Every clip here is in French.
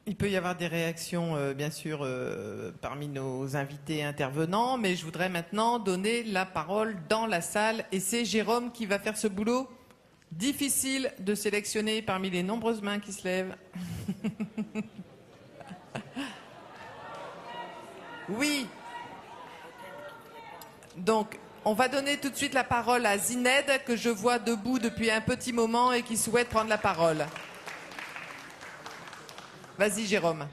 Il peut y avoir des réactions, bien sûr, parmi nos invités intervenants, mais je voudrais maintenant donner la parole dans la salle. Et c'est Jérôme qui va faire ce boulot difficile de sélectionner parmi les nombreuses mains qui se lèvent. Oui. Donc, on va donner tout de suite la parole à Zined, que je vois debout depuis un petit moment et qui souhaite prendre la parole. Vas-y, Jérôme.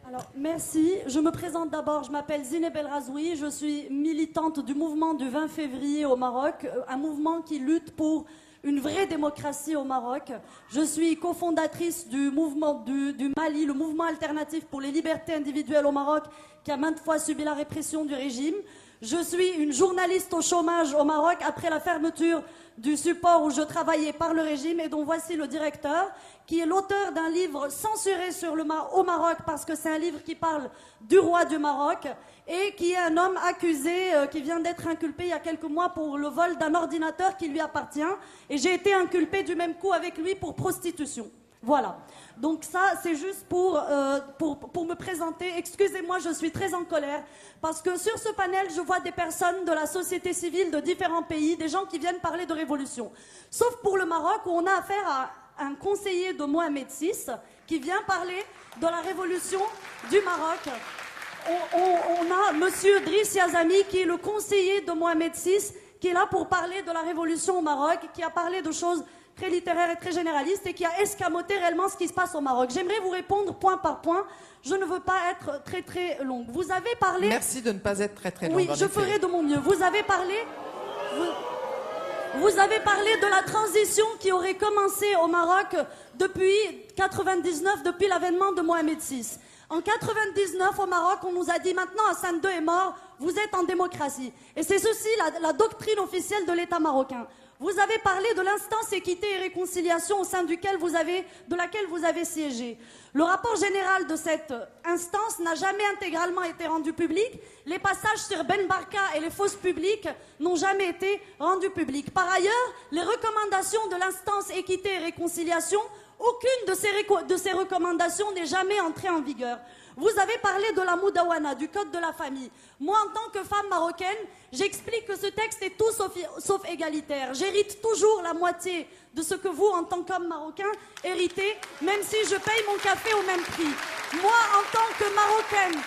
Alors, merci. Je me présente d'abord. Je m'appelle Zineb El Razoui. Je suis militante du mouvement du 20 février au Maroc, un mouvement qui lutte pour une vraie démocratie au Maroc. Je suis cofondatrice du mouvement du Mali, le mouvement alternatif pour les libertés individuelles au Maroc, qui a maintes fois subi la répression du régime. Je suis une journaliste au chômage au Maroc après la fermeture du support où je travaillais par le régime et dont voici le directeur, qui est l'auteur d'un livre censuré au Maroc parce que c'est un livre qui parle du roi du Maroc et qui est un homme accusé qui vient d'être inculpé il y a quelques mois pour le vol d'un ordinateur qui lui appartient. Et j'ai été inculpée du même coup avec lui pour prostitution. Voilà. Donc ça, c'est juste pour me présenter. Excusez-moi, je suis très en colère parce que sur ce panel, je vois des personnes de la société civile de différents pays, des gens qui viennent parler de révolution. Sauf pour le Maroc où on a affaire à un conseiller de Mohamed VI qui vient parler de la révolution du Maroc. On a monsieur Driss Yazami qui est le conseiller de Mohamed VI qui est là pour parler de la révolution au Maroc, qui a parlé de choses très littéraire et très généraliste et qui a escamoté réellement ce qui se passe au Maroc. J'aimerais vous répondre point par point. Je ne veux pas être très très longue. Vous avez parlé... Merci de ne pas être très très longue. Oui, je ferai de mon mieux. Vous avez parlé... Vous avez parlé de la transition qui aurait commencé au Maroc depuis 99, depuis l'avènement de Mohamed VI. En 99, au Maroc, on nous a dit maintenant Hassan II est mort, vous êtes en démocratie. Et c'est ceci la doctrine officielle de l'État marocain. Vous avez parlé de l'instance équité et réconciliation au sein de laquelle vous avez siégé. Le rapport général de cette instance n'a jamais intégralement été rendu public. Les passages sur Ben Barka et les fausses publiques n'ont jamais été rendus publics. Par ailleurs, les recommandations de l'instance équité et réconciliation, aucune de ces recommandations n'est jamais entrée en vigueur. Vous avez parlé de la Moudawana, du code de la famille. Moi, en tant que femme marocaine, j'explique que ce texte est tout sauf égalitaire. J'hérite toujours la moitié de ce que vous, en tant qu'homme marocain, héritez, même si je paye mon café au même prix. Moi, en tant que Marocaine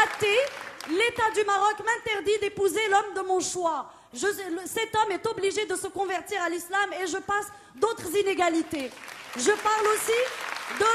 athée, l'État du Maroc m'interdit d'épouser l'homme de mon choix. Cet homme est obligé de se convertir à l'islam et je passe d'autres inégalités. Je parle aussi de...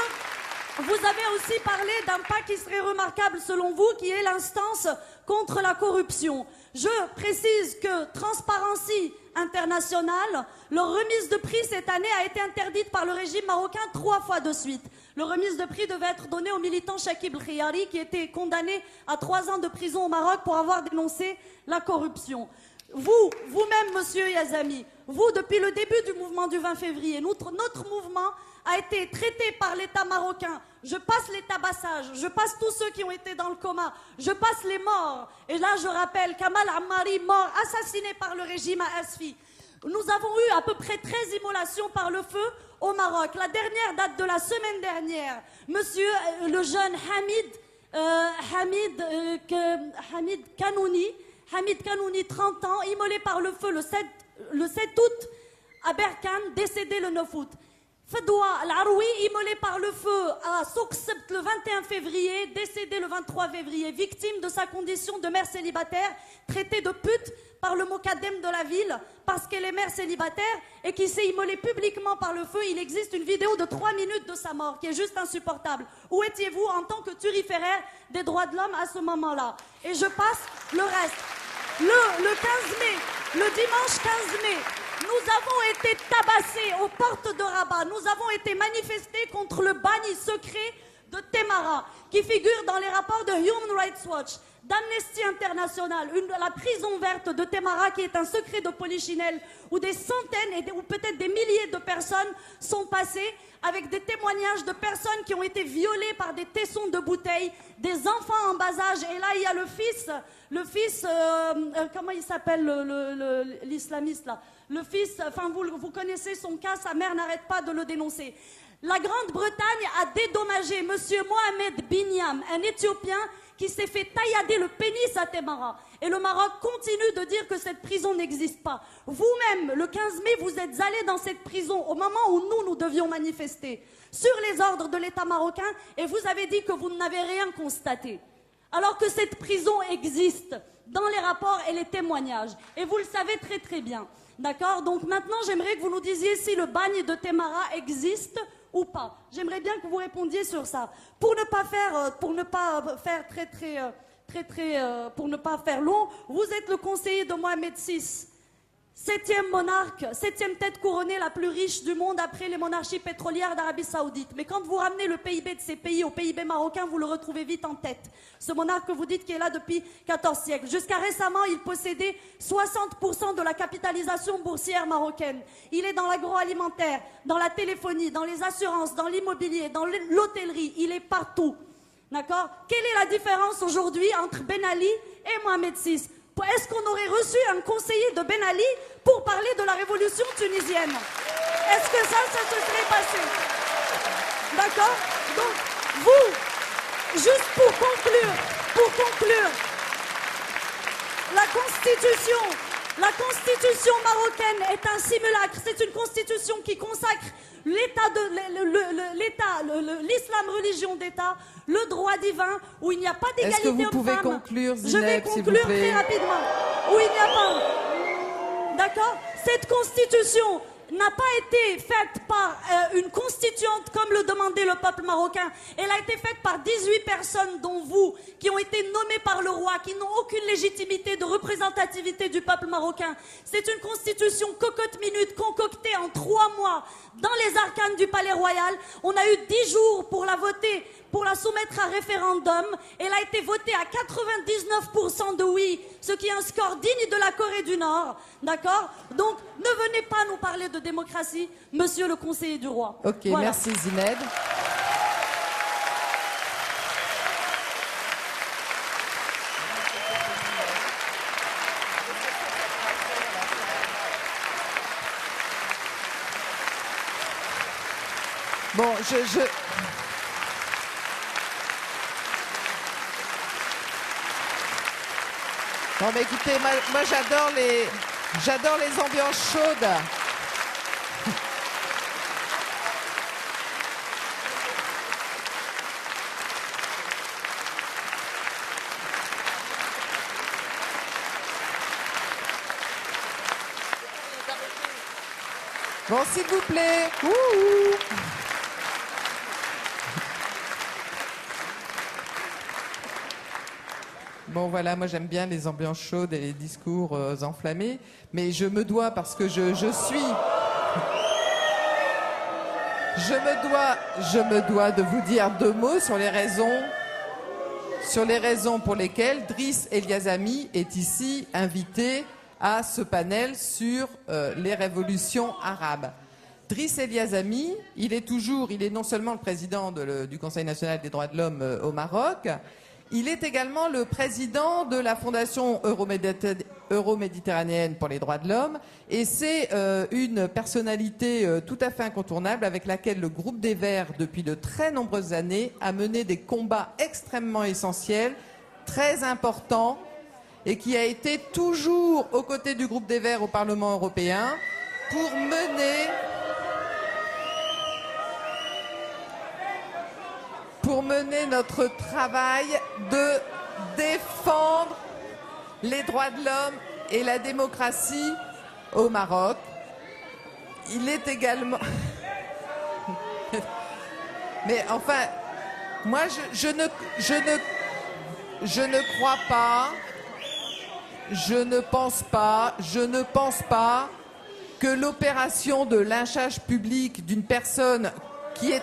Vous avez aussi parlé d'un pas qui serait remarquable selon vous, qui est l'instance contre la corruption. Je précise que Transparency International, leur remise de prix cette année a été interdite par le régime marocain 3 fois de suite. Le remise de prix devait être donné au militant Chakib Khiyari qui était condamné à 3 ans de prison au Maroc pour avoir dénoncé la corruption. Vous-même, monsieur Yazami, vous, depuis le début du mouvement du 20 février, notre mouvement a été traité par l'État marocain. Je passe les tabassages, je passe tous ceux qui ont été dans le coma, je passe les morts. Et là, je rappelle, Kamal Ammari, mort, assassiné par le régime à Asfi. Nous avons eu à peu près 13 immolations par le feu au Maroc. La dernière date de la semaine dernière. Monsieur le jeune Hamid Kanouni, 30 ans, immolé par le feu le 7 août à Berkane, décédé le 9 août. Fedwa Al-Aroui, immolé par le feu à Soukhsebt le 21 février, décédé le 23 février, victime de sa condition de mère célibataire, traitée de pute par le Mokadem de la ville, parce qu'elle est mère célibataire et qui s'est immolée publiquement par le feu. Il existe une vidéo de 3 minutes de sa mort, qui est juste insupportable. Où étiez-vous en tant que turiféraire des droits de l'homme à ce moment-là? Et je passe le reste. Le 15 mai, le dimanche 15 mai, nous avons été tabassés aux portes de Rabat. Nous avons été manifestés contre le bagne secret de Temara, qui figure dans les rapports de Human Rights Watch. d'Amnesty International, la prison verte de Témara qui est un secret de polichinelle où des centaines ou peut-être des milliers de personnes sont passées avec des témoignages de personnes qui ont été violées par des tessons de bouteilles, des enfants en bas âge. Et là, il y a le fils, comment il s'appelle l'islamiste là? Le fils, enfin vous connaissez son cas, sa mère n'arrête pas de le dénoncer. La Grande-Bretagne a dédommagé monsieur Mohamed Binyam, un Éthiopien qui s'est fait taillader le pénis à Témara. Et le Maroc continue de dire que cette prison n'existe pas. Vous-même, le 15 mai, vous êtes allé dans cette prison au moment où nous devions manifester sur les ordres de l'État marocain et vous avez dit que vous n'avez rien constaté. Alors que cette prison existe dans les rapports et les témoignages. Et vous le savez très très bien. D'accord? Donc maintenant, j'aimerais que vous nous disiez si le bagne de Témara existe ou pas. J'aimerais bien que vous répondiez sur ça. Pour ne pas faire long, vous êtes le conseiller de Mohamed VI, 7e monarque, 7e tête couronnée la plus riche du monde après les monarchies pétrolières d'Arabie Saoudite. Mais quand vous ramenez le PIB de ces pays au PIB marocain, vous le retrouvez vite en tête. Ce monarque que vous dites qui est là depuis 14 siècles. Jusqu'à récemment, il possédait 60% de la capitalisation boursière marocaine. Il est dans l'agroalimentaire, dans la téléphonie, dans les assurances, dans l'immobilier, dans l'hôtellerie. Il est partout. D'accord? Quelle est la différence aujourd'hui entre Ben Ali et Mohamed VI? Est-ce qu'on aurait reçu un conseiller de Ben Ali pour parler de la révolution tunisienne? Est-ce que ça se serait passé? D'accord? Donc, vous, juste pour conclure, la constitution marocaine est un simulacre. C'est une constitution qui consacre l'islam religion d'État, le droit divin, où il n'y a pas d'égalité homme-femme. Est-ce que vous pouvez conclure, Zineb, je vais conclure très rapidement. Où il n'y a pas... D'accord? Cette constitution n'a pas été faite par une constituante comme le demandait le peuple marocain. Elle a été faite par 18 personnes, dont vous, qui ont été nommées par le roi, qui n'ont aucune légitimité de représentativité du peuple marocain. C'est une constitution cocotte-minute concoctée en 3 mois dans les arcanes du palais royal. On a eu 10 jours pour la voter, pour la soumettre à référendum. Elle a été votée à 99% de oui, ce qui est un score digne de la Corée du Nord. D'accord? Donc, ne venez pas nous parler de démocratie, monsieur le conseiller du roi. Ok, voilà. Merci Zineb. Bon, Non mais écoutez, moi j'adore les ambiances chaudes. Bon, s'il vous plaît. Ouh. Bon voilà, moi j'aime bien les ambiances chaudes et les discours enflammés, mais je me dois, parce que je me dois de vous dire 2 mots sur les raisons pour lesquelles Driss Eliazami est ici invité à ce panel sur les révolutions arabes. Driss Eliazami, il est non seulement le président du Conseil national des droits de l'homme au Maroc, il est également le président de la Fondation euro-méditerranéenne pour les droits de l'homme et c'est une personnalité tout à fait incontournable avec laquelle le groupe des Verts, depuis de très nombreuses années, a mené des combats extrêmement essentiels, très importants, et qui a été toujours aux côtés du groupe des Verts au Parlement européen pour mener notre travail de défendre les droits de l'homme et la démocratie au Maroc. Il est également... Mais enfin, moi je ne crois pas, je ne pense pas que l'opération de lynchage public d'une personne qui est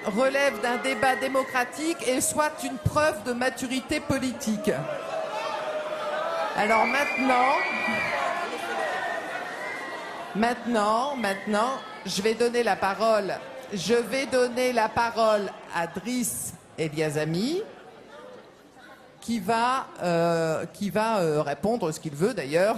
relève d'un débat démocratique et soit une preuve de maturité politique. Alors maintenant, je vais donner la parole à Driss Eliazami, qui va répondre ce qu'il veut d'ailleurs.